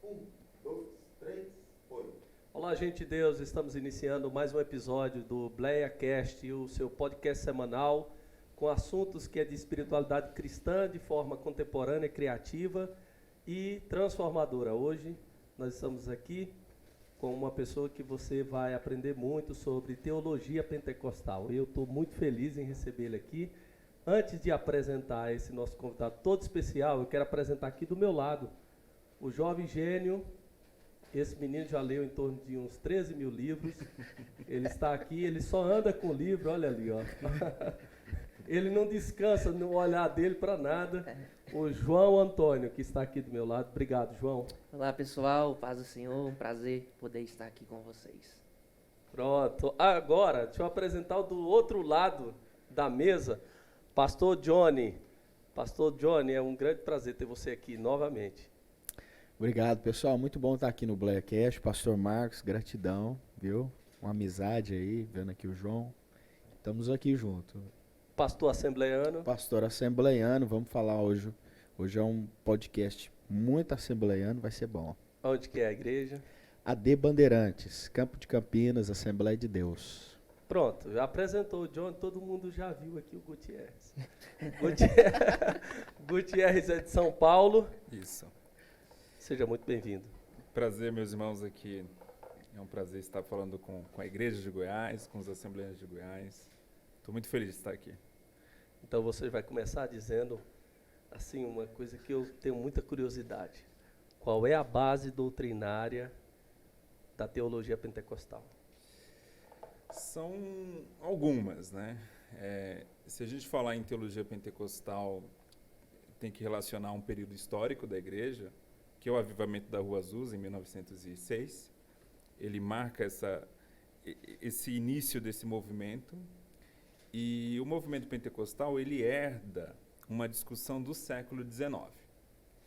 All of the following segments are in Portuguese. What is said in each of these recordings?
Um, dois, três, foi. Olá, gente de Deus, estamos iniciando mais um episódio do BleaCast, o seu podcast semanal com assuntos que é de espiritualidade cristã de forma contemporânea, criativa e transformadora. Hoje nós estamos aqui com uma pessoa que você vai aprender muito sobre teologia pentecostal. Eu estou muito feliz em receber ele aqui. Antes de apresentar esse nosso convidado todo especial, eu quero apresentar aqui do meu lado o jovem gênio. Esse menino já leu em torno de uns 13 mil livros. Ele está aqui, ele só anda com livro, olha ali, ó. Ele não descansa no olhar dele para nada. O João Antônio, que está aqui do meu lado. Obrigado, João. Olá, pessoal. Paz do Senhor. Um prazer poder estar aqui com vocês. Pronto. Agora, deixa eu apresentar o do outro lado da mesa, Pastor Johnny. Pastor Johnny, é um grande prazer ter você aqui novamente. Obrigado, pessoal. Muito bom estar aqui no BleaCast. Pastor Marcos, gratidão, viu? Uma amizade aí, vendo aqui o João. Estamos aqui junto. Pastor assembleiano. Pastor assembleiano, vamos falar hoje. Hoje é um podcast muito assembleiano, vai ser bom. Onde que é a igreja? AD Bandeirantes, Campo de Campinas, Assembleia de Deus. Pronto, já apresentou o John, todo mundo já viu aqui o Gutierrez. Gutierrez é de São Paulo. Isso. Seja muito bem-vindo. Prazer, meus irmãos, aqui. É um prazer estar falando com a Igreja de Goiás, com os assembleianos de Goiás. Estou muito feliz de estar aqui. Então você vai começar dizendo, assim, uma coisa que eu tenho muita curiosidade. Qual é a base doutrinária da teologia pentecostal? São algumas, né? Se a gente falar em teologia pentecostal, tem que relacionar um período histórico da igreja, que é o avivamento da Rua Azusa, em 1906. Ele marca esse início desse movimento. E o movimento pentecostal, ele herda uma discussão do século XIX,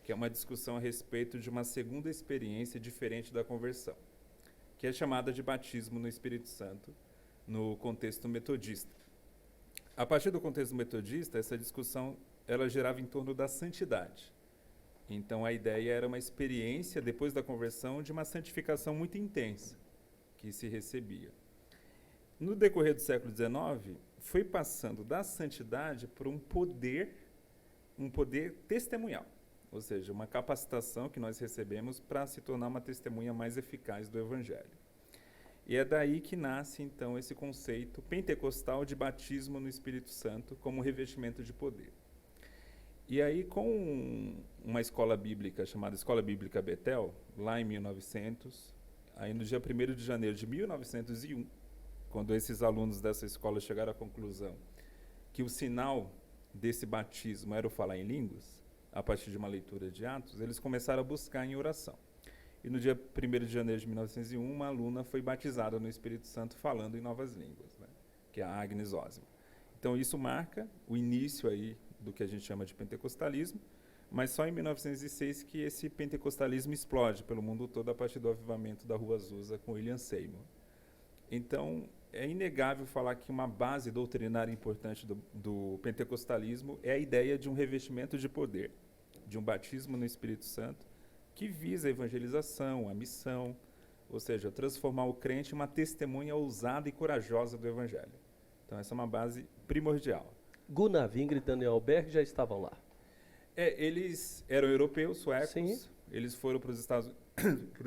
que é uma discussão a respeito de uma segunda experiência diferente da conversão, que é chamada de batismo no Espírito Santo, no contexto metodista. A partir do contexto metodista, essa discussão ela girava em torno da santidade. Então, a ideia era uma experiência, depois da conversão, de uma santificação muito intensa que se recebia. No decorrer do século XIX, foi passando da santidade por um poder testemunhal, ou seja, uma capacitação que nós recebemos para se tornar uma testemunha mais eficaz do Evangelho. E é daí que nasce, então, esse conceito pentecostal de batismo no Espírito Santo como revestimento de poder. E aí, com uma escola bíblica chamada Escola Bíblica Betel, lá em 1900, aí no dia 1º de janeiro de 1901, quando esses alunos dessa escola chegaram à conclusão que o sinal desse batismo era o falar em línguas, a partir de uma leitura de Atos, eles começaram a buscar em oração. E no dia 1º de janeiro de 1901, uma aluna foi batizada no Espírito Santo falando em novas línguas, né, que é a Agnes Osma. Então isso marca o início aí do que a gente chama de pentecostalismo, mas só em 1906 que esse pentecostalismo explode pelo mundo todo a partir do avivamento da Rua Azusa com William Seymour. Então, é inegável falar que uma base doutrinária importante do pentecostalismo é a ideia de um revestimento de poder, de um batismo no Espírito Santo, que visa a evangelização, a missão, ou seja, transformar o crente em uma testemunha ousada e corajosa do Evangelho. Então, essa é uma base primordial. Gunnar Wingre e Daniel Berg já estavam lá. Eles eram europeus, suecos. Sim. Eles foram para os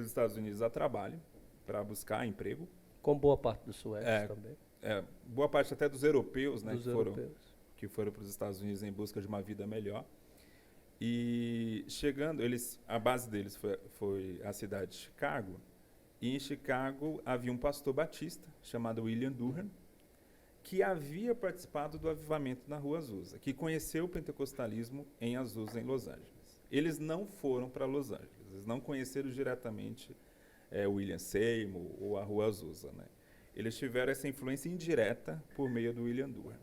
Estados Unidos a trabalho, para buscar emprego. Com boa parte dos suecos também. Boa parte até dos europeus, né, que foram para os Estados Unidos em busca de uma vida melhor. E chegando, a base deles foi a cidade de Chicago, e em Chicago havia um pastor batista chamado William Durham, que havia participado do avivamento na Rua Azusa, que conheceu o pentecostalismo em Azusa, em Los Angeles. Eles não foram para Los Angeles, eles não conheceram diretamente William Seymour ou a Rua Azusa, né? Eles tiveram essa influência indireta por meio do William Durham.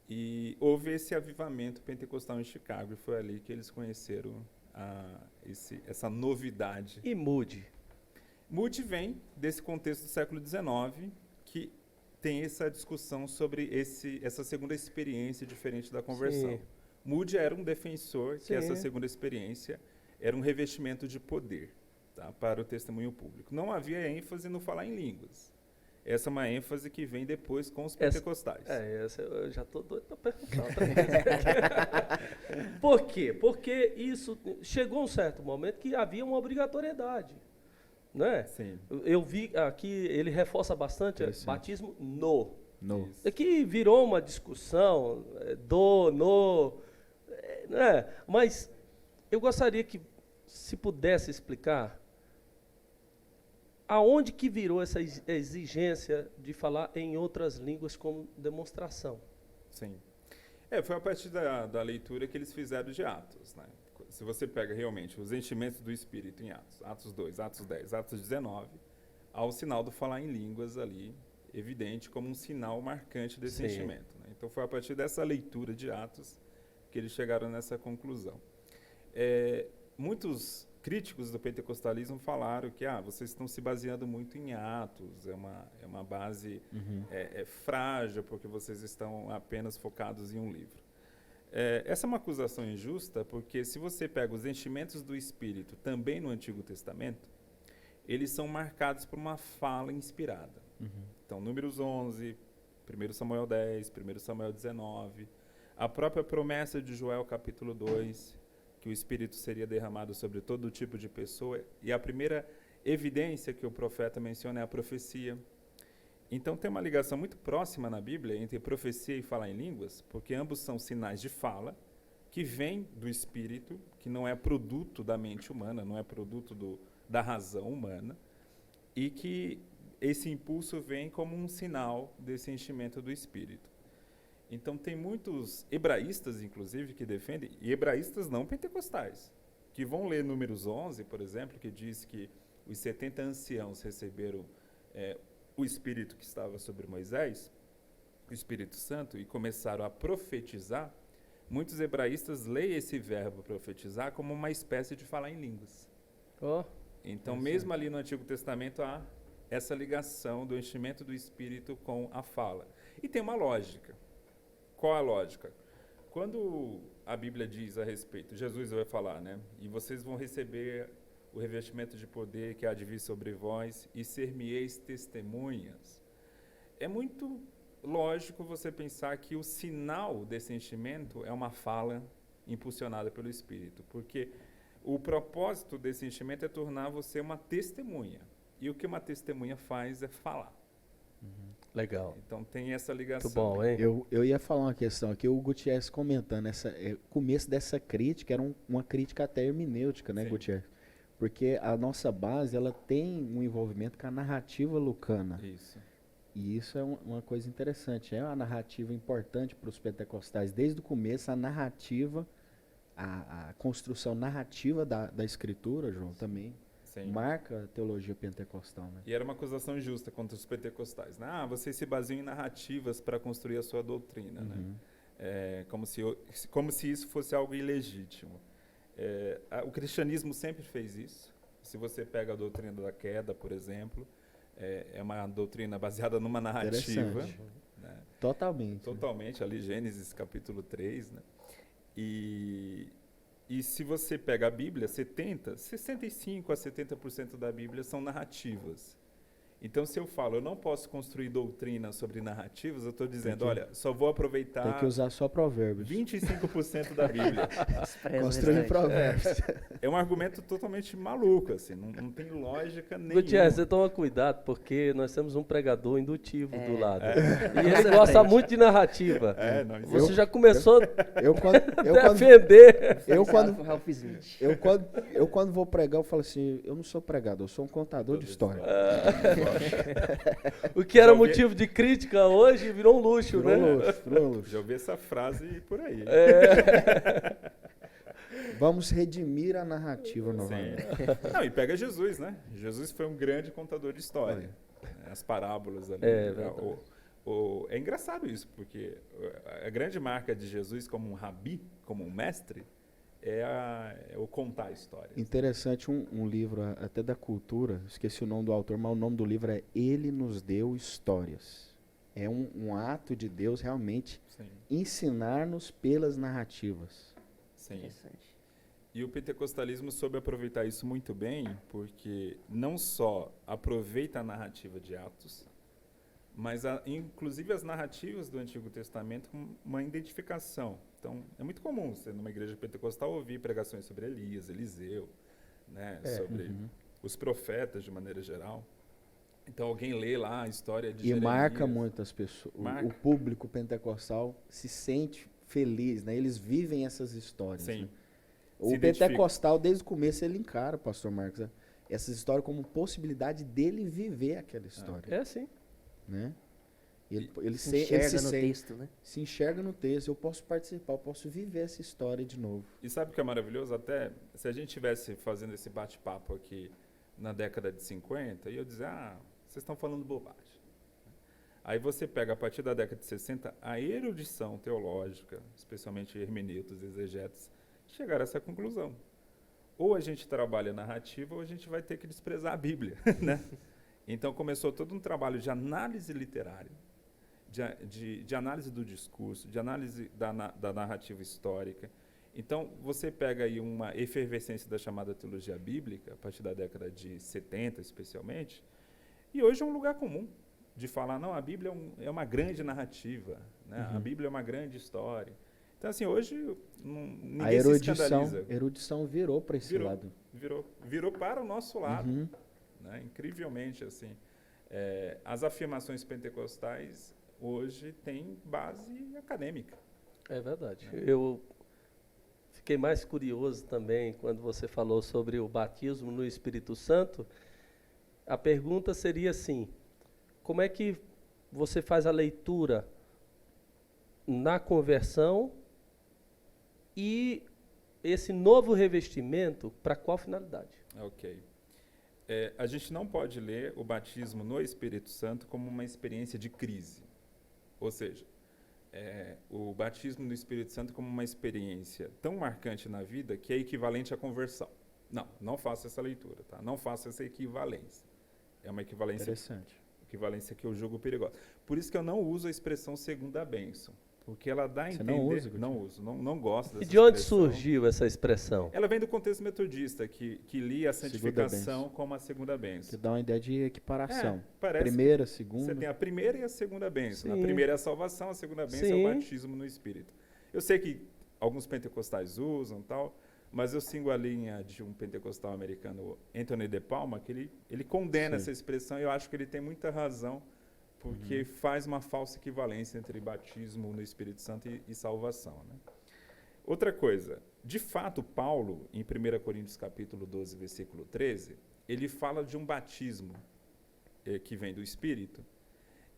E houve esse avivamento pentecostal em Chicago, e foi ali que eles conheceram essa novidade. E Moody? Moody vem desse contexto do século XIX, que tem essa discussão sobre essa segunda experiência diferente da conversão. Sim. Moody era um defensor que Sim. essa segunda experiência era um revestimento de poder. tá, para o testemunho público. Não havia ênfase no falar em línguas. Essa é uma ênfase que vem depois com os pentecostais. Essa eu já estou doido para perguntar outra vez. Por quê? Porque isso chegou um certo momento que havia uma obrigatoriedade. Né? Sim. Eu vi aqui, ele reforça bastante batismo no. Isso. É que virou uma discussão, né? Mas eu gostaria que, se pudesse explicar, aonde que virou essa exigência de falar em outras línguas como demonstração? Sim. Foi a partir da leitura que eles fizeram de Atos, né? Se você pega realmente os enchimentos do Espírito em Atos, Atos 2, Atos 10, Atos 19, há o sinal do falar em línguas ali, evidente como um sinal marcante desse enchimento, né? Então foi a partir dessa leitura de Atos que eles chegaram nessa conclusão. Muitos críticos do pentecostalismo falaram que vocês estão se baseando muito em Atos, é uma base frágil, porque vocês estão apenas focados em um livro. Essa é uma acusação injusta, porque se você pega os enchimentos do Espírito também no Antigo Testamento, eles são marcados por uma fala inspirada. Então, Números 11, 1 Samuel 10, 1 Samuel 19, a própria promessa de Joel capítulo 2, que o Espírito seria derramado sobre todo tipo de pessoa, e a primeira evidência que o profeta menciona é a profecia. Então tem uma ligação muito próxima na Bíblia entre profecia e falar em línguas, porque ambos são sinais de fala que vêm do Espírito, que não é produto da mente humana, não é produto da razão humana, e que esse impulso vem como um sinal desse enchimento do Espírito. Então tem muitos hebraístas, inclusive, que defendem, e hebraístas não pentecostais, que vão ler Números 11, por exemplo, que diz que os 70 anciãos receberam o Espírito que estava sobre Moisés, o Espírito Santo, e começaram a profetizar. Muitos hebraístas leem esse verbo profetizar como uma espécie de falar em línguas. Então, mesmo ali no Antigo Testamento, há essa ligação do enchimento do Espírito com a fala. E tem uma lógica. Qual a lógica? Quando a Bíblia diz a respeito, Jesus vai falar, né? E vocês vão receber o revestimento de poder que há de vir sobre vós, e ser-me-eis testemunhas. É muito lógico você pensar que o sinal desse enchimento é uma fala impulsionada pelo Espírito, porque o propósito desse enchimento é tornar você uma testemunha. E o que uma testemunha faz é falar. Legal. Então tem essa ligação. Muito bom, hein? Eu ia falar uma questão aqui, o Gutierrez comentando, o começo dessa crítica era uma crítica até hermenêutica, né, Gutierrez? Porque a nossa base, ela tem um envolvimento com a narrativa lucana. Isso. E isso é uma coisa interessante. É uma narrativa importante para os pentecostais. Desde o começo, a narrativa, a construção narrativa da escritura, João, também marca a teologia pentecostal, né? E era uma acusação injusta contra os pentecostais, né? Vocês se baseiam em narrativas para construir a sua doutrina, né? Como se isso fosse algo ilegítimo. O cristianismo sempre fez isso. Se você pega a doutrina da queda, por exemplo, é uma doutrina baseada numa narrativa. Né? Totalmente, ali Gênesis capítulo 3. Né? E se você pega a Bíblia, 65% a 70% da Bíblia são narrativas. Então, se eu falo, eu não posso construir doutrina sobre narrativas, eu estou dizendo, olha, só vou aproveitar... Tem que usar só provérbios. 25% da Bíblia. Construir provérbios. É um argumento totalmente maluco, assim, não tem lógica nenhuma. Gutierrez, você toma cuidado, porque nós temos um pregador indutivo do lado. E ele gosta muito de narrativa. Você já começou a defender. Eu quando vou pregar, eu falo assim, eu não sou pregador, eu sou um contador de história. O que era motivo de crítica hoje virou um luxo, né? Virou um luxo. Já ouvi essa frase por aí. Vamos redimir a narrativa novamente. Não, e pega Jesus, né? Jesus foi um grande contador de história. As parábolas ali. É engraçado isso, porque a grande marca de Jesus como um rabi, como um mestre, é o contar a história. Interessante, um livro até da cultura, esqueci o nome do autor, mas o nome do livro é Ele Nos Deu Histórias. É um ato de Deus realmente ensinar-nos pelas narrativas. Sim. E o pentecostalismo soube aproveitar isso muito bem, porque não só aproveita a narrativa de Atos, mas inclusive as narrativas do Antigo Testamento com uma identificação. Então, é muito comum você, numa igreja pentecostal, ouvir pregações sobre Elias, Eliseu, né, sobre os profetas de maneira geral. Então, alguém lê lá a história de Jeremias. marca muito as pessoas. O público pentecostal se sente feliz, né? Eles vivem essas histórias. Sim. Né? Se O identifica. pentecostal, desde o começo, ele encara, pastor Marcos, né, essas histórias como possibilidade dele viver aquela história. É sim. Né? Ele Se se enxerga no sente- texto, né? se enxerga no texto, eu posso participar, eu posso viver essa história de novo. E sabe o que é maravilhoso? Até se a gente estivesse fazendo esse bate-papo aqui na década de 50, e eu dizer, vocês estão falando bobagem. Aí você pega, a partir da década de 60, a erudição teológica, especialmente hermeneutas, exegetas, chegaram a essa conclusão. Ou a gente trabalha narrativa, ou a gente vai ter que desprezar a Bíblia, né? Então começou todo um trabalho de análise literária, de análise do discurso, de análise da narrativa histórica. Então, você pega aí uma efervescência da chamada teologia bíblica, a partir da década de 70, especialmente, e hoje é um lugar comum de falar, não, a Bíblia é uma grande narrativa, né? A Bíblia é uma grande história. Então, assim, hoje ninguém A se escandaliza. erudição virou para esse lado. Virou para o nosso lado. Uhum. Né? Incrivelmente, assim. As afirmações pentecostais hoje têm base acadêmica. É verdade. Eu fiquei mais curioso também quando você falou sobre o batismo no Espírito Santo. A pergunta seria assim: como é que você faz a leitura na conversão e esse novo revestimento, para qual finalidade? Ok. A gente não pode ler o batismo no Espírito Santo como uma experiência de crise. Ou seja, o batismo no Espírito Santo como uma experiência tão marcante na vida que é equivalente à conversão. Não faça essa leitura, tá? Não faça essa equivalência. É uma equivalência que eu julgo perigosa. Por isso que eu não uso a expressão segunda bênção, porque ela dá a entender... não usa? Não uso, não gosto dessa E de onde expressão. surgiu essa expressão? Ela vem do contexto metodista, que lia a santificação como a segunda Que bênção. dá uma ideia de equiparação. Parece Primeira, que segunda. você tem a primeira e a segunda bênção. Sim. A primeira é a salvação, a segunda bênção é Sim. o batismo no Espírito. Eu sei que alguns pentecostais usam tal, mas eu sigo a linha de um pentecostal americano, Anthony de Palma, que ele condena Sim. essa expressão e eu acho que ele tem muita razão, porque faz uma falsa equivalência entre batismo no Espírito Santo e salvação. Né? Outra coisa, de fato, Paulo, em 1 Coríntios capítulo 12, versículo 13, ele fala de um batismo que vem do Espírito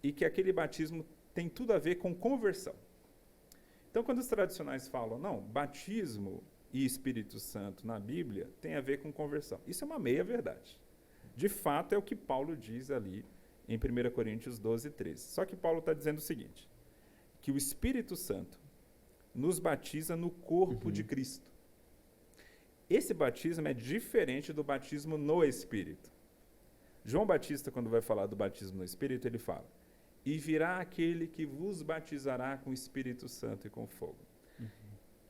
e que aquele batismo tem tudo a ver com conversão. Então, quando os tradicionais falam, não, batismo e Espírito Santo na Bíblia tem a ver com conversão. Isso é uma meia-verdade. De fato, é o que Paulo diz ali em 1 Coríntios 12, 13. Só que Paulo está dizendo o seguinte, que o Espírito Santo nos batiza no corpo de Cristo. Esse batismo é diferente do batismo no Espírito. João Batista, quando vai falar do batismo no Espírito, ele fala, e virá aquele que vos batizará com o Espírito Santo e com fogo.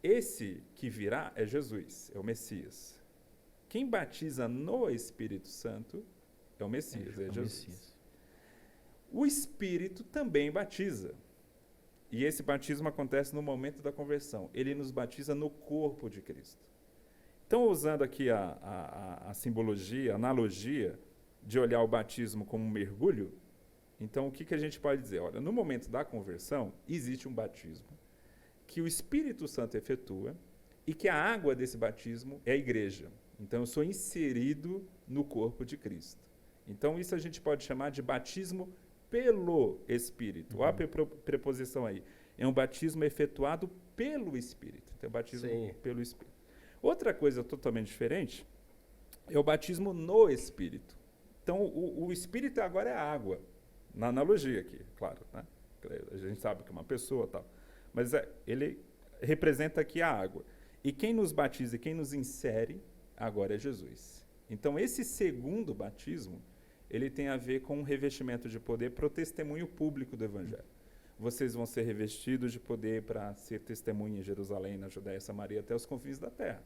Esse que virá é Jesus, é o Messias. Quem batiza no Espírito Santo é o Messias, é Jesus. Messias. O Espírito também batiza. E esse batismo acontece no momento da conversão. Ele nos batiza no corpo de Cristo. Então, usando aqui a simbologia, a analogia de olhar o batismo como um mergulho, então o que a gente pode dizer? Olha, no momento da conversão, existe um batismo que o Espírito Santo efetua e que a água desse batismo é a igreja. Então, eu sou inserido no corpo de Cristo. Então, isso a gente pode chamar de batismo pelo Espírito. Olha a preposição aí. É um batismo efetuado pelo Espírito. Então, é batismo pelo Espírito. Outra coisa totalmente diferente é o batismo no Espírito. Então, o Espírito agora é a água. Na analogia aqui, claro. Né? A gente sabe que é uma pessoa e tal. Mas ele representa aqui a água. E quem nos batiza e quem nos insere agora é Jesus. Então, esse segundo batismo, ele tem a ver com um revestimento de poder para o testemunho público do Evangelho. Vocês vão ser revestidos de poder para ser testemunha em Jerusalém, na Judéia e Samaria, até os confins da terra.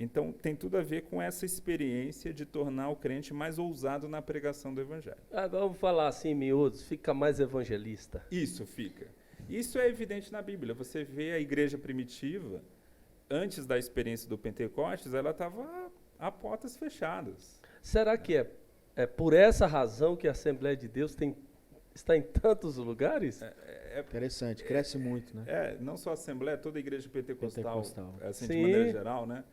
Então, tem tudo a ver com essa experiência de tornar o crente mais ousado na pregação do evangelho. Vamos falar assim, em miúdos, fica mais evangelista. Isso fica. Isso é evidente na Bíblia. Você vê a igreja primitiva, antes da experiência do Pentecostes, ela estava a portas fechadas. Será que é por essa razão que a Assembleia de Deus está em tantos lugares? Interessante, cresce muito, né? Não só a Assembleia, toda a igreja pentecostal, assim, de Sim. maneira geral, né?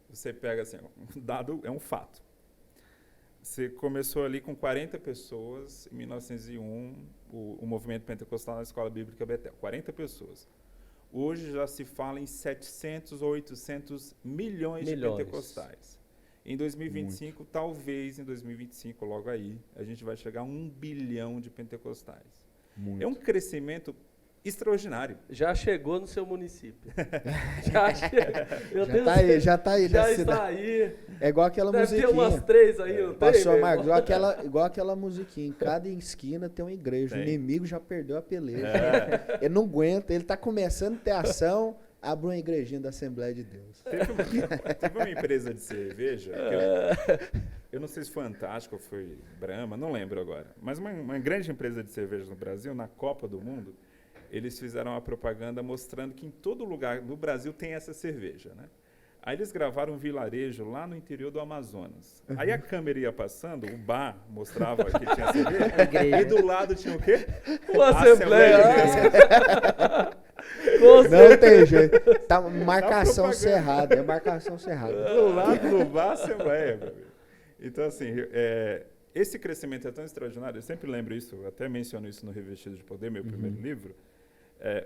Você pega assim, um dado, é um fato. Você começou ali com 40 pessoas, em 1901, o movimento pentecostal na Escola Bíblica Betel, 40 pessoas. Hoje já se fala em 700 ou 800 milhões de pentecostais. Em 2025, talvez em 2025, logo aí, a gente vai chegar a 1 bilhão de pentecostais. Muito. É um crescimento extraordinário. Já chegou no seu município. Já Já tá aí. Já nessa está cidade. aí. É igual aquela Deve musiquinha. ter umas 3 aí, não tem? Pastor meu Marcos, irmão? igual aquela musiquinha. Em cada esquina tem uma igreja. Tem. O inimigo já perdeu a peleja. Ele não aguenta, ele tá começando a ter ação. Abre uma igrejinha da Assembleia de Deus. Teve uma empresa de cerveja, eu não sei se foi Antártica ou foi Brahma, não lembro agora, mas uma grande empresa de cerveja no Brasil, na Copa do Mundo, eles fizeram uma propaganda mostrando que em todo lugar no Brasil tem essa cerveja, né? Aí eles gravaram um vilarejo lá no interior do Amazonas. Aí a câmera ia passando, o bar mostrava que tinha cerveja, e do lado tinha o quê? Uma A Assembleia. Não tem jeito. Tá marcação propaganda. cerrada. É marcação cerrada. Do lado do bar, Assembleia, meu amigo. Então, assim, esse crescimento é tão extraordinário, eu sempre lembro isso, eu até menciono isso no Revestido de Poder, meu primeiro livro.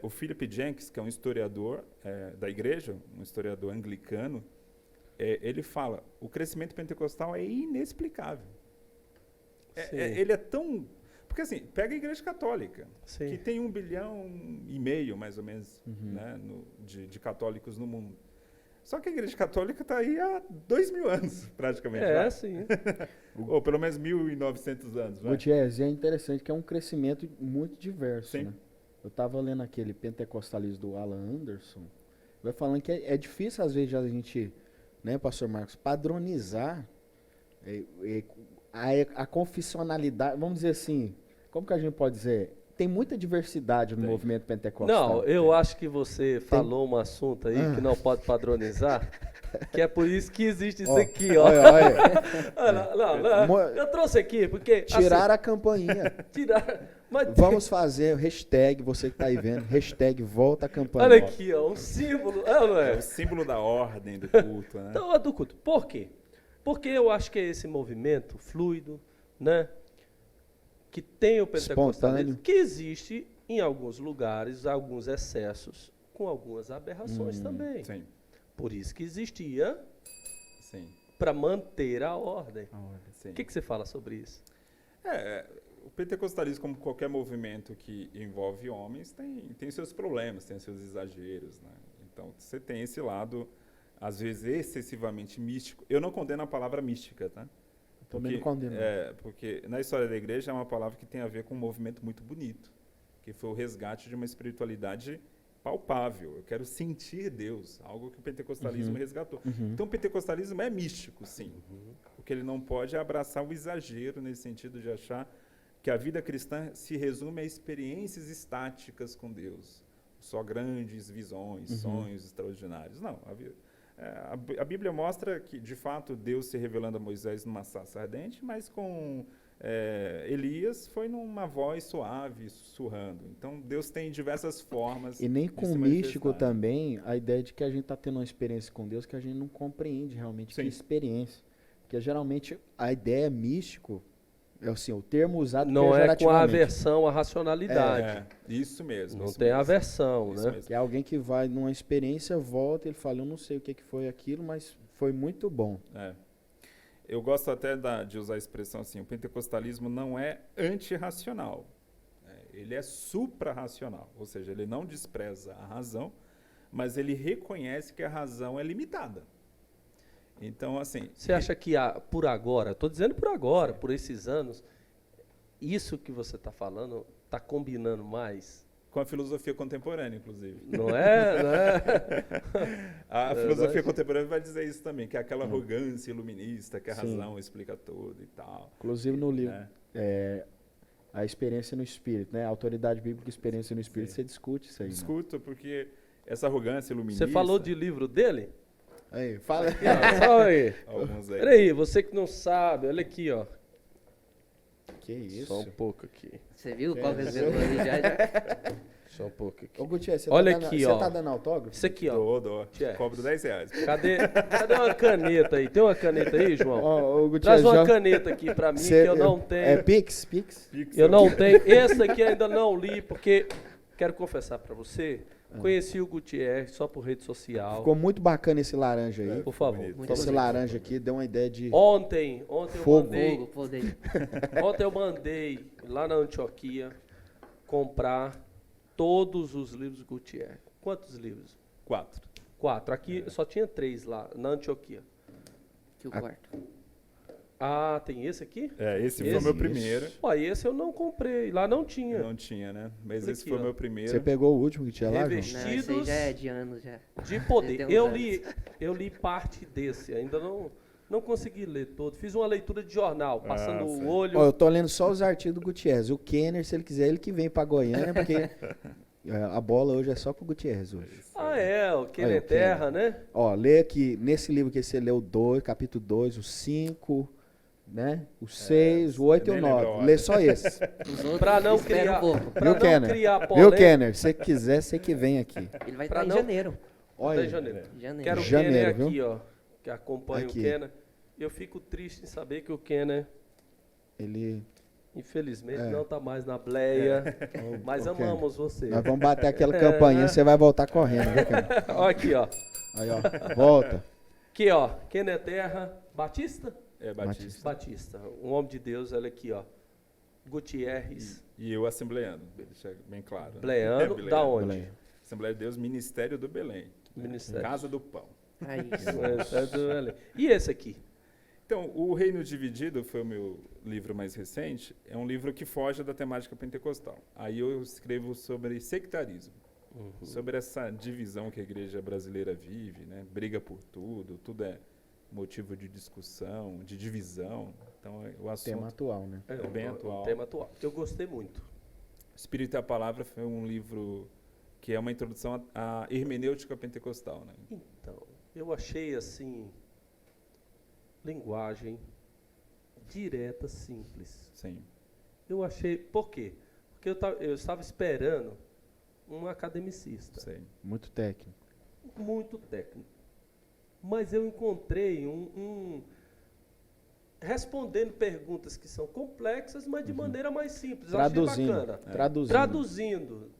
O Philip Jenkins, que é um historiador da igreja, um historiador anglicano, ele fala, o crescimento pentecostal é inexplicável. Ele é tão... Porque assim, pega a igreja católica, Sim. que tem 1,5 bilhão, mais ou menos, né, de católicos no mundo. Só que a igreja católica está aí há 2.000 anos, praticamente. vai. Sim. Ou pelo menos 1.900 anos. vai. Gutierrez, é interessante que é um crescimento muito diverso. Sim. Né? Eu estava lendo aquele pentecostalismo do Alan Anderson, vai falando que é difícil às vezes a gente, né, pastor Marcos, padronizar a confessionalidade, vamos dizer assim, como que a gente pode dizer? Tem muita diversidade no movimento pentecostal. Não, eu acho que você falou um assunto aí que não pode padronizar, que é por isso que existe isso aqui, ó. Olha. Não, eu trouxe aqui, porque... Tirar a campainha. Mas Vamos fazer o hashtag, você que está aí vendo, hashtag volta a campainha. olha aqui, ó, um símbolo, não É é? o símbolo da ordem do culto, né? Então, é do culto. Por quê? Porque eu acho que é esse movimento fluido, né, que tem o pentecostalismo, Espontâneo. que existe em alguns lugares, alguns excessos, com algumas aberrações também. Sim, Por isso que existia, sim, para manter a ordem. sim. O que você fala sobre isso? O pentecostalismo, como qualquer movimento que envolve homens, tem seus problemas, tem seus exageros, né? Então, você tem esse lado, às vezes, excessivamente místico. Eu não condeno a palavra mística, tá? Também não condeno. Porque na história da igreja é uma palavra que tem a ver com um movimento muito bonito, que foi o resgate de uma espiritualidade palpável. Eu quero sentir Deus, algo que o pentecostalismo resgatou. Então, o pentecostalismo é místico, sim. O que ele não pode é abraçar o exagero nesse sentido de achar que a vida cristã se resume a experiências estáticas com Deus. Só grandes visões, sonhos extraordinários. Não, a Bíblia mostra que, de fato, Deus se revelando a Moisés numa sarça ardente, mas com Elias foi numa voz suave, sussurrando. Então, Deus tem diversas formas. E nem de com se místico manifestar. também, a ideia de que a gente está tendo uma experiência com Deus que a gente não compreende realmente Sim. que experiência. Porque geralmente a ideia místico, é assim, o termo usado Não é com a pejorativamente. aversão à racionalidade. Isso mesmo. Não isso tem mesmo. aversão, Isso né? mesmo. Que é alguém que vai numa experiência, volta, ele fala, eu não sei o que foi aquilo, mas foi muito bom. Eu gosto até de usar a expressão assim, o pentecostalismo não é antirracional, ele é suprarracional, ou seja, ele não despreza a razão, mas ele reconhece que a razão é limitada. Então, assim... Você acha que por agora, estou dizendo por agora, por esses anos, isso que você está falando está combinando mais com a filosofia contemporânea, inclusive. Não é? Não é? A Verdade. filosofia contemporânea vai dizer isso também, que é aquela arrogância iluminista, que a Sim. razão explica tudo e tal. Inclusive no livro, né? a experiência no espírito, né? A autoridade bíblica e experiência no espírito, Sim. você discute isso aí. Né? Discuto porque essa arrogância iluminista... Você falou de livro dele? Aí, fala. Aqui, ó, só aí. Alguns aí. Peraí, você que não sabe, olha aqui, ó. Que isso? Só um pouco aqui. Você viu Que qual isso? revelou ali já? Só um pouco aqui. Ô, Gutierrez, você Olha tá dando, aqui, você ó. tá dando autógrafo? Isso aqui, ó. Dou. Gutierrez. Cobro R$10. Cadê uma caneta aí? Tem uma caneta aí, João? Ó, ô, Traz Gutierrez, uma já- caneta aqui pra mim, Cê- que eu não É tenho. Pix? Pix? Eu não tenho. Esse aqui ainda não li, porque quero confessar pra você, conheci o Gutierrez só por rede social. Ficou muito bacana esse laranja aí. Por favor. bonito. Muito Esse bonito. laranja aqui deu uma ideia de... Ontem eu Fogo. mandei. Fogo, poder. Ontem eu mandei lá na Antioquia comprar todos os livros do Gutierrez. Quantos livros? 4. 4. Aqui só tinha 3 lá na Antioquia. Que o quarto. Ah, tem esse aqui? Esse foi Esse? o meu primeiro. Ó, esse eu não comprei. Lá não tinha. Não tinha, né? Mas Olha esse aqui, foi o ó. meu primeiro. Você pegou o último que tinha lá, João? Não, esse aí Vestidos já é de anos já. de poder. Tem uns Eu li parte desse. Ainda não consegui ler todo. Fiz uma leitura de jornal, passando sim. o olho. Ó, eu tô lendo só os artigos do Gutierrez. O Kenner, se ele quiser, ele que vem pra Goiânia, porque a bola hoje é só pro Gutierrez hoje. Ah, é, o que Olha, é o Kenner. terra, né? Ó, lê aqui, nesse livro que você leu, capítulo 2, o 5, né? O 6, o 8 e o nem lembro a 9. ordem. Lê só esse. Os outros Pra não espera criar, um pouco. pra Viu, não Kenner? criar Viu, polêmica. Kenner? Se quiser, você que vem aqui. Ele vai Pra estar em não- janeiro. Olha, Em janeiro. Janeiro. Quero o Janeiro, Kenner viu? aqui, ó, que acompanha Aqui. o Kenner. Eu fico triste em saber que o Kenner, ele... infelizmente, É. não tá mais na bleia. Mas Ô, Kenner, amamos você. Nós vamos bater aquela campainha, você vai voltar correndo, viu, Kenner? Ó, aqui, ó. Aí, ó, volta. Aqui, ó. Kenner Terra Batista? Batista. Batista. Um homem de Deus, olha aqui, ó. Gutierrez, E eu assembleano, deixa bem claro. né? Bleano, Belém. da onde? Belém. Assembleia de Deus, Ministério do Belém. Ministério. Casa do Pão. Aí, Ministério do Belém. E esse aqui? Então, O Reino Dividido foi o meu livro mais recente. É um livro que foge da temática pentecostal. Aí eu escrevo sobre sectarismo, sobre essa divisão que a igreja brasileira vive, né? Briga por tudo é motivo de discussão, de divisão. Então, o assunto... Tema atual, né? É bem atual. Um tema atual. Eu gostei muito. Espírito e a Palavra foi um livro que é uma introdução à hermenêutica pentecostal, né? Então, eu achei assim, linguagem direta, simples. Sim. Eu achei, por quê? Porque eu estava esperando um academicista, Sei. Muito técnico. muito técnico. Mas eu encontrei respondendo perguntas que são complexas, mas de maneira mais simples. Eu achei Traduzindo. bacana. Traduzindo. Traduzindo.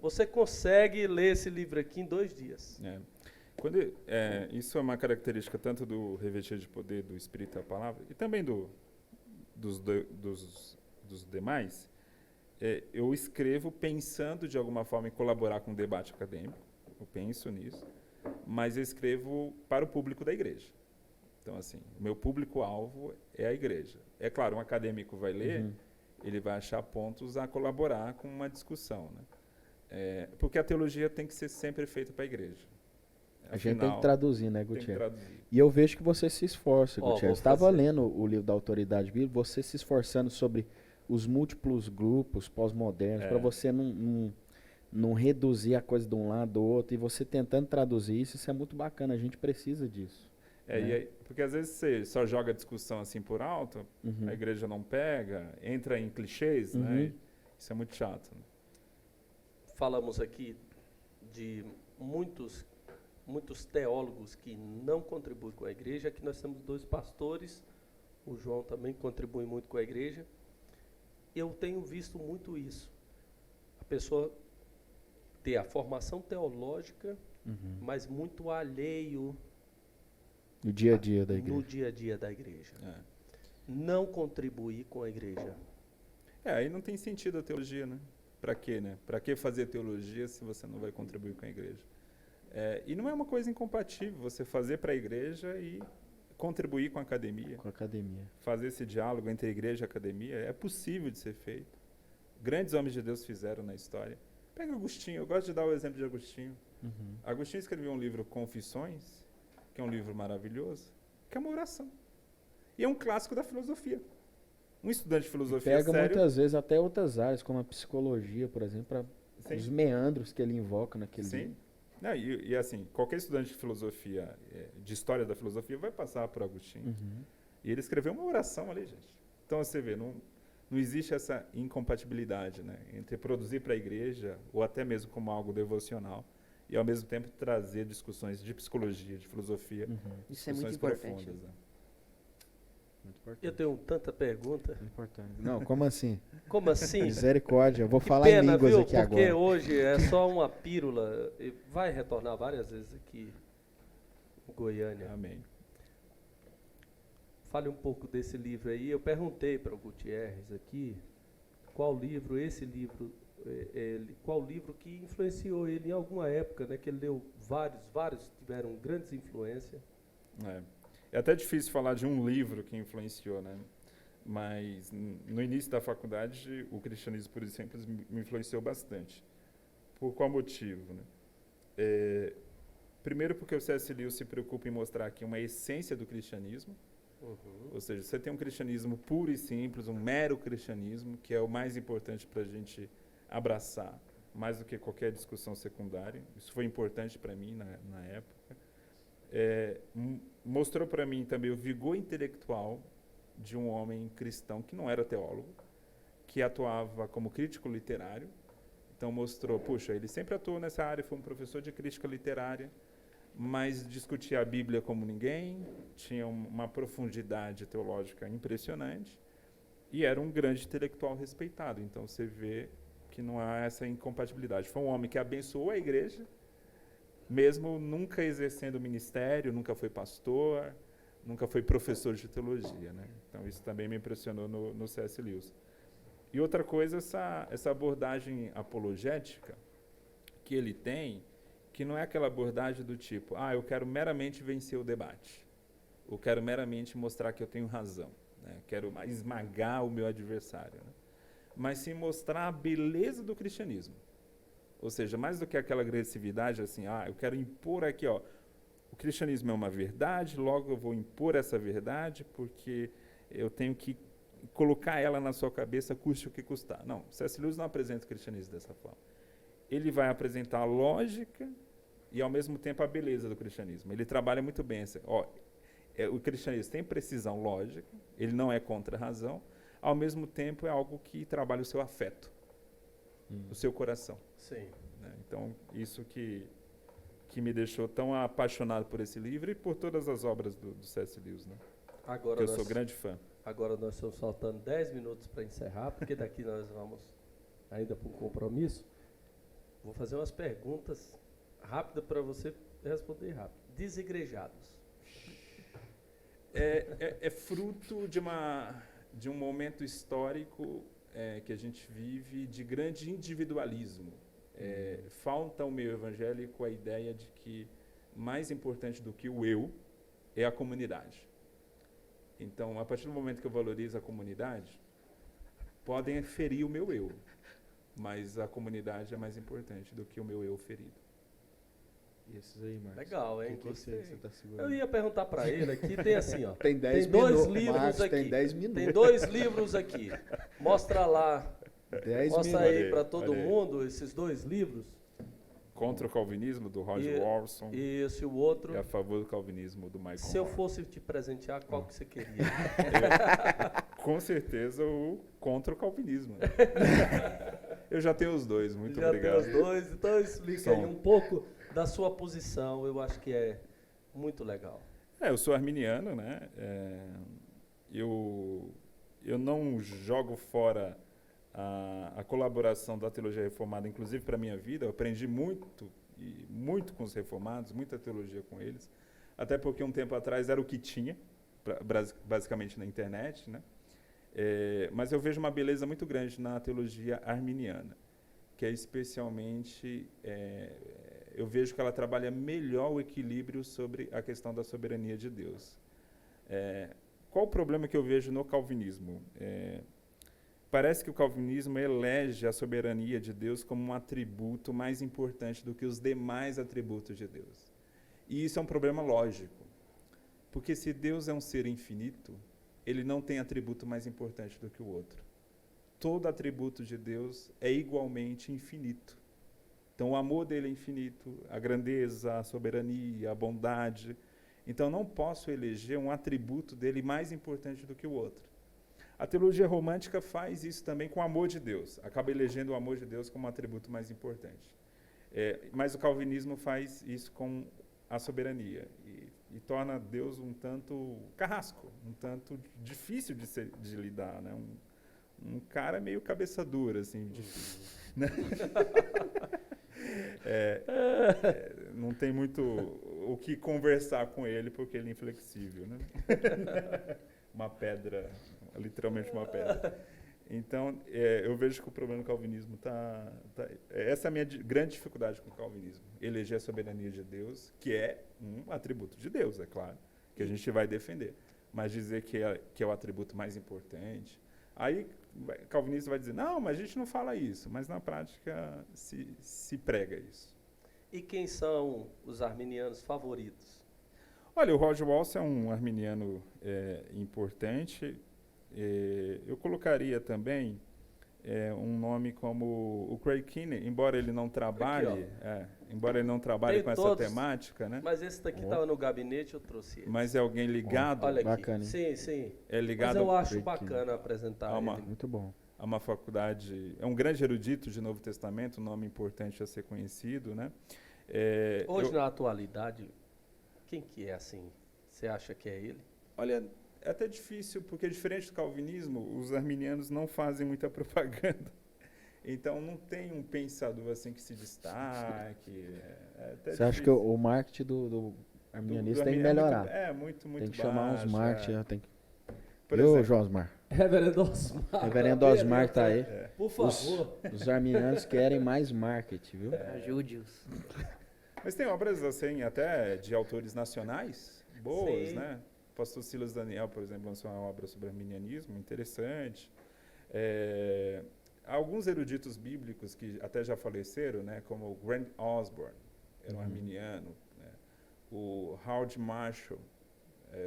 Você consegue ler esse livro aqui em 2 dias. É. Isso é uma característica tanto do Revestir de Poder, do Espírito e a Palavra, e também dos demais. Eu escrevo pensando de alguma forma em colaborar com o debate acadêmico, eu penso nisso, mas eu escrevo para o público da igreja. Então, assim, o meu público-alvo é a igreja. É claro, um acadêmico vai ler, ele vai achar pontos a colaborar com uma discussão, né? Porque a teologia tem que ser sempre feita para a igreja. A gente tem Afinal, que traduzir, né, tem que Gutierrez? traduzir. E eu vejo que você se esforça, Ó, Gutierrez. vou Estava fazer. lendo o livro da Autoridade Bíblica, você se esforçando sobre os múltiplos grupos pós-modernos, para você não reduzir a coisa de um lado do outro, e você tentando traduzir isso é muito bacana, a gente precisa disso. Porque às vezes você só joga a discussão assim por alto, a igreja não pega, entra em clichês, né? Isso é muito chato. Né? Falamos aqui de muitos teólogos que não contribuem com a igreja. Aqui nós temos 2 pastores, o João também contribui muito com a igreja. Eu tenho visto muito isso. A pessoa ter a formação teológica, mas muito alheio No dia a dia da no igreja. dia a dia da igreja. Não contribuir com a igreja. Aí não tem sentido a teologia, né? Para quê, né? Para que fazer teologia se você não vai contribuir com a igreja? E não é uma coisa incompatível você fazer para a igreja e contribuir com a academia. Com a academia. Fazer esse diálogo entre a igreja e a academia é possível de ser feito. Grandes homens de Deus fizeram na história. Pega Agostinho, eu gosto de dar o exemplo de Agostinho. Uhum. Agostinho escreveu um livro, Confissões, que é um livro maravilhoso, que é uma oração. E é um clássico da filosofia. Um estudante de filosofia Pega sério... muitas vezes até outras áreas, como a psicologia, por exemplo, para Sim. os meandros que ele invoca naquele Sim. livro. Não, e assim, qualquer estudante de filosofia, de história da filosofia, vai passar por Agostinho. Uhum. E ele escreveu uma oração ali, gente. Então você vê, não existe essa incompatibilidade, né, entre produzir para a igreja, ou até mesmo como algo devocional, e ao mesmo tempo trazer discussões de psicologia, de filosofia, Uhum. Isso é muito discussões importante. profundas. Né? Muito importante. Eu tenho tanta pergunta. Muito importante. Não, como assim? Como assim? Misericórdia. Eu vou Que falar em pena, línguas viu? aqui Porque agora. hoje é só uma pílula. E vai retornar várias vezes aqui em Goiânia. Amém. Fale um pouco desse livro aí. Eu perguntei para o Gutierrez aqui qual livro, qual livro que influenciou ele em alguma época, né? Que ele leu vários tiveram grandes influências. É até difícil falar de um livro que influenciou, né? Mas no início da faculdade, o cristianismo, por exemplo, me influenciou bastante. Por qual motivo, né? Primeiro porque o C.S. Lewis se preocupa em mostrar aqui uma essência do cristianismo. Uhum. Ou seja, você tem um cristianismo puro e simples, um mero cristianismo, que é o mais importante para a gente abraçar, mais do que qualquer discussão secundária. Isso foi importante para mim na época. Mostrou para mim também o vigor intelectual de um homem cristão que não era teólogo, que atuava como crítico literário. Então mostrou, puxa, ele sempre atuou nessa área, foi um professor de crítica literária, mas discutia a Bíblia como ninguém, tinha uma profundidade teológica impressionante e era um grande intelectual respeitado. Então você vê que não há essa incompatibilidade. Foi um homem que abençoou a igreja, mesmo nunca exercendo o ministério, nunca foi pastor, nunca foi professor de teologia, né? Então isso também me impressionou no C.S. Lewis. E outra coisa, essa abordagem apologética que ele tem, que não é aquela abordagem do tipo, eu quero meramente vencer o debate, eu quero meramente mostrar que eu tenho razão, né? Quero esmagar o meu adversário, né? Mas sim mostrar a beleza do cristianismo. Ou seja, mais do que aquela agressividade, assim, eu quero impor aqui, o cristianismo é uma verdade, logo eu vou impor essa verdade, porque eu tenho que colocar ela na sua cabeça, custe o que custar. Não, C.S. Lewis não apresenta o cristianismo dessa forma. Ele vai apresentar a lógica e, ao mesmo tempo, a beleza do cristianismo. Ele trabalha muito bem. O cristianismo tem precisão lógica, ele não é contra a razão, ao mesmo tempo é algo que trabalha o seu afeto, o seu coração. Sim. Né? Então, isso que me deixou tão apaixonado por esse livro e por todas as obras do C.S. Lewis, né? Agora Eu sou grande fã. Agora nós estamos faltando 10 minutos para encerrar, porque daqui nós vamos ainda para um compromisso. Vou fazer umas perguntas rápidas para você responder rápido. Desigrejados. É fruto de um momento histórico que a gente vive de grande individualismo. Falta ao meio evangélico a ideia de que mais importante do que o eu é a comunidade. Então, a partir do momento que eu valorizo a comunidade, podem ferir o meu eu, mas a comunidade é mais importante do que o meu eu ferido. E esses aí, Marcos? Legal, hein? O que Gostei. você tá segurando? Eu ia perguntar para ele aqui, tem assim, ó. Tem 10 tem dois minutos, livros Marcos, aqui. tem 10 minutos. Tem 2 livros aqui. Mostra lá. 10 Mostra minutos. aí para todo olha aí. mundo esses 2 livros. Contra o calvinismo, do Roger E- Walson, E esse o outro. e a favor do calvinismo, do Michael Se eu Moore. fosse te presentear, qual que você queria? Com certeza o contra o calvinismo. Eu já tenho os dois, muito Já obrigado. tem os 2, então explica aí um pouco da sua posição. Eu acho que é muito legal. Eu sou arminiano, né? Eu não jogo fora a colaboração da teologia reformada, inclusive para a minha vida. Eu aprendi muito com os reformados, muita teologia com eles, até porque um tempo atrás era o que tinha, basicamente na internet, né? Mas eu vejo uma beleza muito grande na teologia arminiana, que é especialmente, eu vejo que ela trabalha melhor o equilíbrio sobre a questão da soberania de Deus. Qual o problema que eu vejo no calvinismo? Parece que o calvinismo elege a soberania de Deus como um atributo mais importante do que os demais atributos de Deus. E isso é um problema lógico, porque se Deus é um ser infinito, ele não tem atributo mais importante do que o outro. Todo atributo de Deus é igualmente infinito. Então o amor dele é infinito, a grandeza, a soberania, a bondade. Então não posso eleger um atributo dele mais importante do que o outro. A teologia romântica faz isso também com o amor de Deus, acaba elegendo o amor de Deus como um atributo mais importante. Mas o calvinismo faz isso com a soberania e torna Deus um tanto carrasco, um tanto difícil de lidar, né? Um cara meio cabeça dura, assim, difícil, né? Não tem muito o que conversar com ele, porque ele é inflexível, né? Uma pedra, literalmente uma pedra. Então, eu vejo que o problema do calvinismo essa é a minha grande dificuldade com o calvinismo. Eleger a soberania de Deus, que é um atributo de Deus, é claro, que a gente vai defender. Mas dizer que é o atributo mais importante. Aí, o calvinista vai dizer, não, mas a gente não fala isso. Mas, na prática, se prega isso. E quem são os arminianos favoritos? Olha, o Roger Walsh é um arminiano importante. Eu colocaria também um nome como o Craig Keener, embora ele não trabalhe, Tem com essa todos, temática, né? Mas esse daqui estava no gabinete, eu trouxe ele. Mas é alguém ligado, Olha aqui. Bacana, hein? Sim, sim. é Mas ligado eu acho Craig bacana apresentar Uma- ele. Muito bom. a uma faculdade, é um grande erudito de Novo Testamento, um nome importante a ser conhecido, né? Hoje, na atualidade, quem que é assim? Você acha que é ele? Olha, é até difícil, porque diferente do calvinismo, os arminianos não fazem muita propaganda. Então, não tem um pensador assim que se destaque. Até Você acha que o marketing do arminianista tem que melhorar? Muito Tem que chamar uns baixo, marketing. Tem que... Por Viu, exemplo, Josmar? Reverendo Osmar. Reverendo Osmar tá aí. Por favor. Os arminianos querem mais marketing, viu? Ajude-os. Mas tem obras assim, até de autores nacionais, boas, Sim. né? O pastor Silas Daniel, por exemplo, lançou uma obra sobre arminianismo, interessante. Alguns eruditos bíblicos que até já faleceram, né? Como o Grant Osborne, era um arminiano. Né? O Howard Marshall,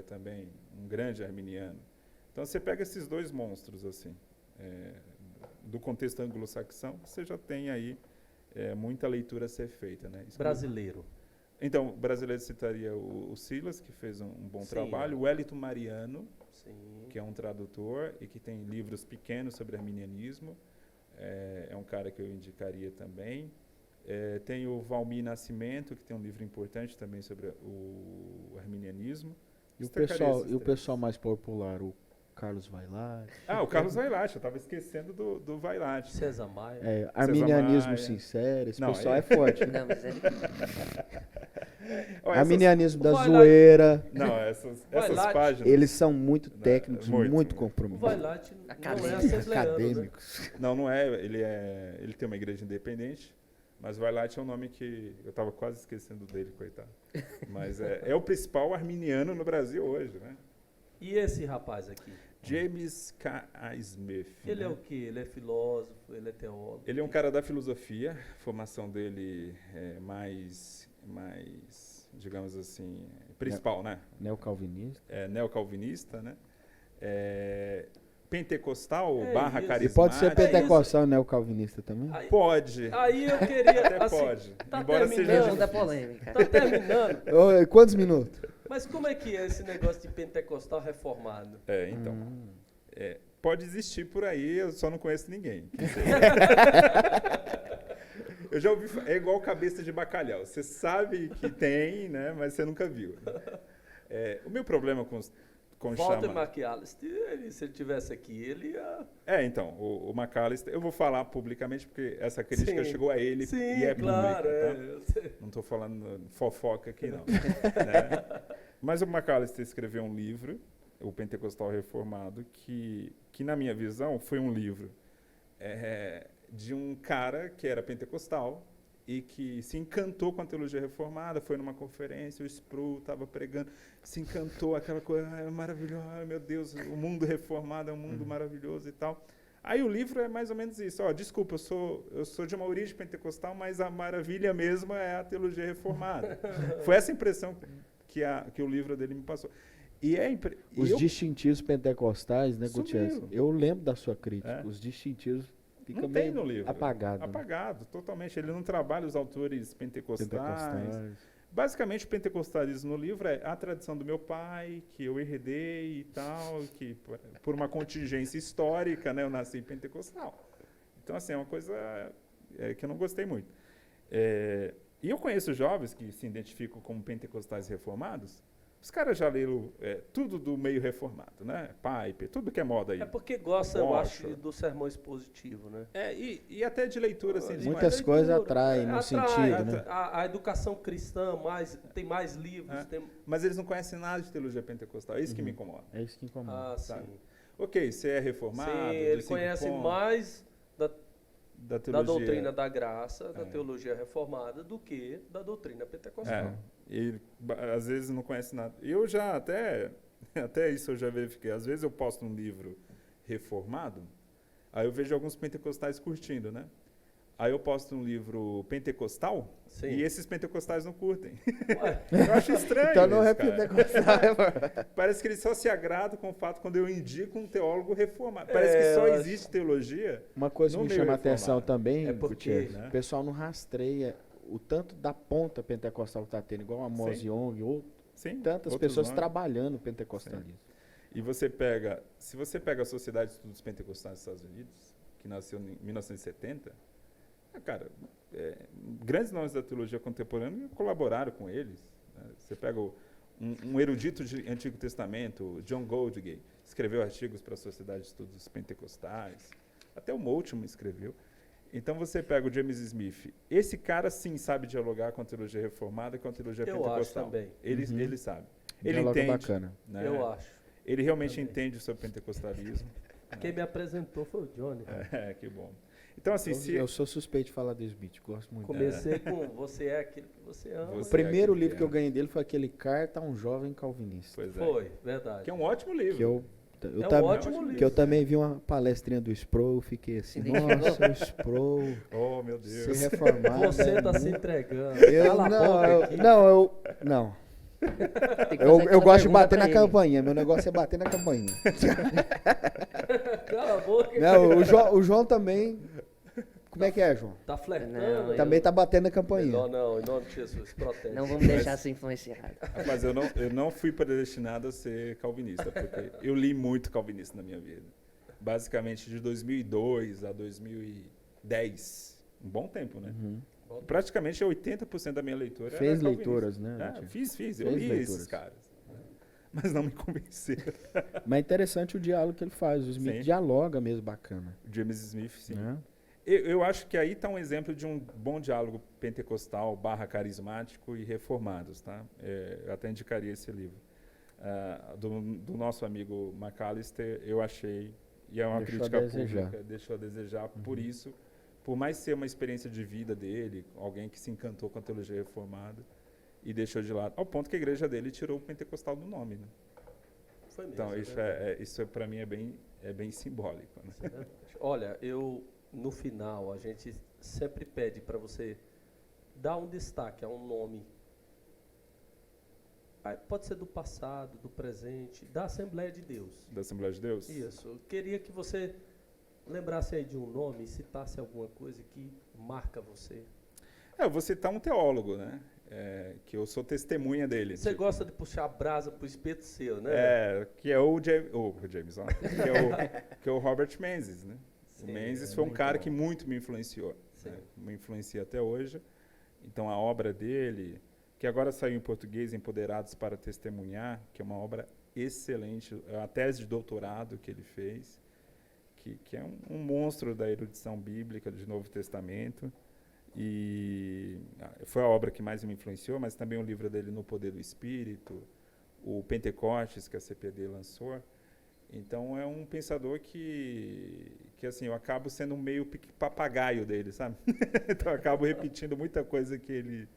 também um grande arminiano. Então, você pega esses dois monstros, assim, do contexto anglo-saxão, você já tem aí muita leitura a ser feita, né? Brasileiro. Então, o brasileiro citaria o Silas, que fez um bom Sim. trabalho, o Wellington Mariano, Sim. que é um tradutor e que tem livros pequenos sobre arminianismo, é um cara que eu indicaria também. Tem o Valmir Nascimento, que tem um livro importante também sobre o arminianismo. E o Destacaria pessoal, esses e o três. pessoal mais popular, o Carlos Vailate. O Carlos Vailate, eu estava esquecendo do Vailate. César Maia. Arminianismo Maia. sincero, esse Não, pessoal aí- é forte. Não, mas Olha, Arminianismo da Vailate- zoeira. essas Vailate, páginas. Eles são muito técnicos, muito. muito O comprometidos. Vailate não é Acadêmico. assembleano, né? Acadêmicos. Não é. Ele tem uma igreja independente, mas Vailate é um nome que eu estava quase esquecendo dele, coitado. Mas é o principal arminiano no Brasil hoje, né? E esse rapaz aqui? James K. A. Smith. Ele né? é o quê? Ele é filósofo, ele é teólogo? Ele é um cara da filosofia, a formação dele é mais, digamos assim, principal, né? Neocalvinista. Neocalvinista, né? Pentecostal É barra isso. E carismático. pode ser isso. pentecostal neocalvinista também? Aí, Pode. aí eu queria, Até assim, pode. tá Embora seja terminando. não dá polêmica. tá terminando, Ô, quantos minutos? mas como é que é esse negócio de pentecostal reformado? Então. Pode existir por aí, eu só não conheço ninguém. Eu já ouvi, é igual cabeça de bacalhau. Você sabe que tem, né, mas você nunca viu. O meu problema com Walter chama... McAllister, se ele tivesse aqui, ele ia... Então, o McAllister, eu vou falar publicamente porque essa crítica Sim. chegou a ele Sim, e é claro, pública, tá? eu sei. Não estou falando fofoca aqui, não. Né? Mas o McAllister escreveu um livro, O Pentecostal Reformado, que na minha visão foi um livro de um cara que era pentecostal e que se encantou com a teologia reformada, foi numa conferência, o Sproul estava pregando, se encantou, aquela coisa maravilhosa, meu Deus, o mundo reformado é um mundo maravilhoso e tal. Aí o livro é mais ou menos isso. Ó, desculpa, eu sou de uma origem pentecostal, mas a maravilha mesmo é a teologia reformada. Foi essa impressão que o livro dele me passou. Os distintivos pentecostais, né, Sumiram. Gutierrez? Eu lembro da sua crítica. É. Os distintivos ficam Não tem meio no livro. apagados. Né? Apagado, totalmente. Ele não trabalha os autores pentecostais. Pentecostais. Basicamente, o pentecostalismo no livro é a tradição do meu pai, que eu herdei e tal, que por uma contingência histórica, né, eu nasci pentecostal. Então, assim, é uma coisa que eu não gostei muito. E eu conheço jovens que se identificam como pentecostais reformados. Os caras já leram tudo do meio reformado, né? Piper, tudo que é moda aí. É porque gosta, eu acho, Washer. dos sermões positivos, né? E até de leitura, assim. de Muitas mais- coisas Leitura, atraem no sentido, né? A educação cristã tem mais livros. É. Tem, Mas eles não conhecem nada de teologia pentecostal. É isso que me incomoda. É isso que incomoda. sabe? sim. Ok, você é reformado. Sim, dos ele 5 conhece pontos, mais da da teologia. doutrina da graça, da É. teologia reformada, do que da doutrina pentecostal. É, e às vezes não conhece nada. Eu já até isso eu já verifiquei. Às vezes eu posto um livro reformado, aí eu vejo alguns pentecostais curtindo, né? Aí eu posto um livro pentecostal Sim. e esses pentecostais não curtem. Ué, Eu acho estranho Então não isso, é cara. pentecostal. Parece que eles só se agradam com o fato quando eu indico um teólogo reformado. Parece que eu só acho- existe teologia. Uma coisa que No me meio chama a reformado. atenção também, É porque, Gutierrez, né? o pessoal não rastreia o tanto da ponta pentecostal que está tendo, igual a Amos Sim. Young, ou Sim, tantas outros pessoas nomes. trabalhando o pentecostalismo. E se você pega a Sociedade de Estudos Pentecostais dos Estados Unidos, que nasceu em 1970, cara, grandes nomes da teologia contemporânea colaboraram com eles. Né? Você pega um erudito de Antigo Testamento, John Goldgate, escreveu artigos para a Sociedade de Estudos Pentecostais. Até o Moltmann escreveu. Então você pega o James Smith. Esse cara sim sabe dialogar com a teologia reformada e com a teologia Eu acho pentecostal. também. Ele sabe. Ele Diálogo entende. bacana. Né? eu acho. Ele realmente Também. entende sobre pentecostalismo. Quem me apresentou foi o Johnny. Que bom. Então, assim, Eu sou suspeito de falar do Smith, gosto muito. Comecei com Você é aquilo que você ama. Você O primeiro é livro que eu aquele ganhei dele foi aquele Carta a um Jovem Calvinista. Pois é. Foi, verdade. Que é um ótimo livro. Que eu É um tam- ótimo livro. que eu também vi uma palestrinha do Sproul, fiquei assim, nossa, o Sproul, Oh, meu Deus. ser reformado. Você é está se muito- entregando. Eu, Cala a não, boca eu, aqui. não. Tem que Eu, fazer eu aquela gosto de pergunta bater pra na ele. campainha, meu negócio é bater na campainha. Cala a boca. Não, o João também. Como é que é, João? Tá flertando. Não, aí. Também tá batendo na campainha. Melhor não, em nome de Jesus, protege. Não vamos deixar ser influenciado. Mas eu não fui predestinado a ser calvinista, porque eu li muito calvinista na minha vida. Basicamente de 2002 a 2010. Um bom tempo, né? Uhum. Praticamente 80% da minha leitura era Fez calvinista. leituras, né? Fiz. Eu Fez li leituras. esses caras. Né? Mas não me convenceram. Mas é interessante o diálogo que ele faz. O Smith Sim. dialoga mesmo bacana. James Smith, sim. Né? Eu acho que aí está um exemplo de um bom diálogo pentecostal / carismático e reformados, tá? Eu até indicaria esse livro. Do nosso amigo McAllister, eu achei, e é uma Deixou crítica a desejar. pública, deixou a desejar por isso, por mais ser uma experiência de vida dele, alguém que se encantou com a teologia reformada e deixou de lado, ao ponto que a igreja dele tirou o pentecostal do nome, né? Foi mesmo, Então, verdade. isso para mim é bem simbólico, né? Isso é verdade. Olha, no final, a gente sempre pede para você dar um destaque a um nome. Pode ser do passado, do presente, da Assembleia de Deus. Da Assembleia de Deus? Isso. Eu queria que você lembrasse aí de um nome e citasse alguma coisa que marca você. Eu vou citar um teólogo, né? Que eu sou testemunha dele. Você tipo, gosta de puxar a brasa pro espeto seu, né? que é o James, ó, que é o Robert Menzies, né? Sim, O Menzies é foi um muito cara bom. que muito me influenciou. Sim. Né? Me influencia até hoje. Então, a obra dele, que agora saiu em português, Empoderados para Testemunhar, que é uma obra excelente, é a tese de doutorado que ele fez, que é um monstro da erudição bíblica do Novo Testamento. E foi a obra que mais me influenciou, mas também o livro dele No Poder do Espírito, o Pentecostes, que a CPD lançou. Então, é um pensador que assim, eu acabo sendo um meio papagaio dele, sabe? Então, eu acabo repetindo muita coisa que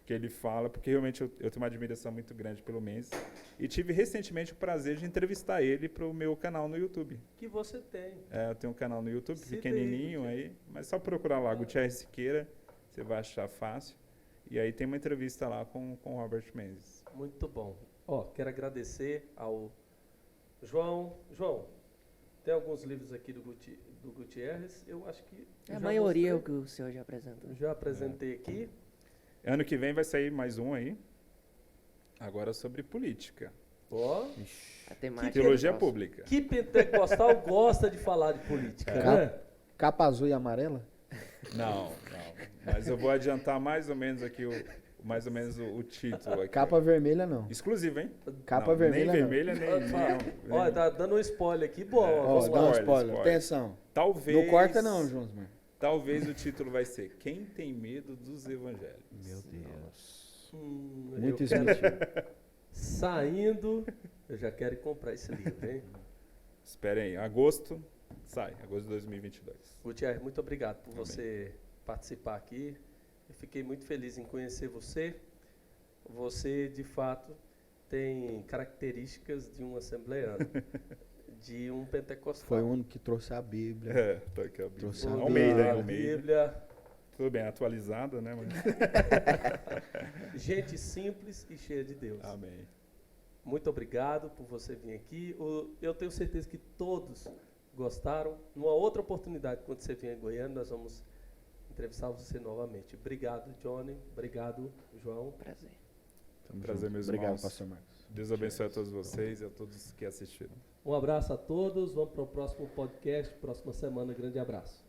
que ele fala, porque realmente eu tenho uma admiração muito grande pelo Mendes. E tive recentemente o prazer de entrevistar ele para o meu canal no YouTube. Que você tem. Eu tenho um canal no YouTube, Cita pequenininho aí, mas só procurar lá, Gutierrez Siqueira, você vai achar fácil. E aí tem uma entrevista lá com o Robert Mendes. Muito bom. Ó, quero agradecer ao João. João, tem alguns livros aqui do Gutierrez. Eu acho que A já maioria é o mostrei. que o senhor já apresentou. Já apresentei aqui. Ano que vem vai sair mais um aí, agora sobre política. Ó, A temática Teologia do nosso- pública. que pentecostal gosta de falar de política, né? Capa azul e amarela? Não. Mas eu vou adiantar mais ou menos aqui o título aqui. Capa vermelha não. Exclusivo, hein? Capa Não, vermelha nem não. vermelha, nem... Olha, tá dando um spoiler aqui. Bom, Ó, vamos dá um lá. spoiler. spoiler. Atenção. Talvez... Não corta não, João Osmar. Talvez o título vai ser Quem tem medo dos evangelhos? Meu Deus. eu Muito quero- Smith. Saindo, eu já quero comprar esse livro, hein? Esperem aí, agosto de 2022. Gutierrez, muito obrigado por Amém. você participar aqui. Eu fiquei muito feliz em conhecer você. Você, de fato, tem características de um assembleano, de um pentecostal. Foi o único que trouxe a Bíblia. Tá aqui a Bíblia. Trouxe a Almeida, hein? A Almeida. Bíblia, Tudo bem, atualizada, né? Mas... gente simples e cheia de Deus. Amém. Muito obrigado por você vir aqui. Eu tenho certeza que todos gostaram. Numa outra oportunidade, quando você vier em Goiânia, nós vamos entrevistar você novamente. Obrigado, Johnny. Obrigado, João. Prazer. Tamo Prazer, junto. meus Obrigado, irmãos. pastor Marcos. Deus abençoe a todos vocês e a todos que assistiram. Um abraço a todos. Vamos para o próximo podcast, próxima semana. Grande abraço.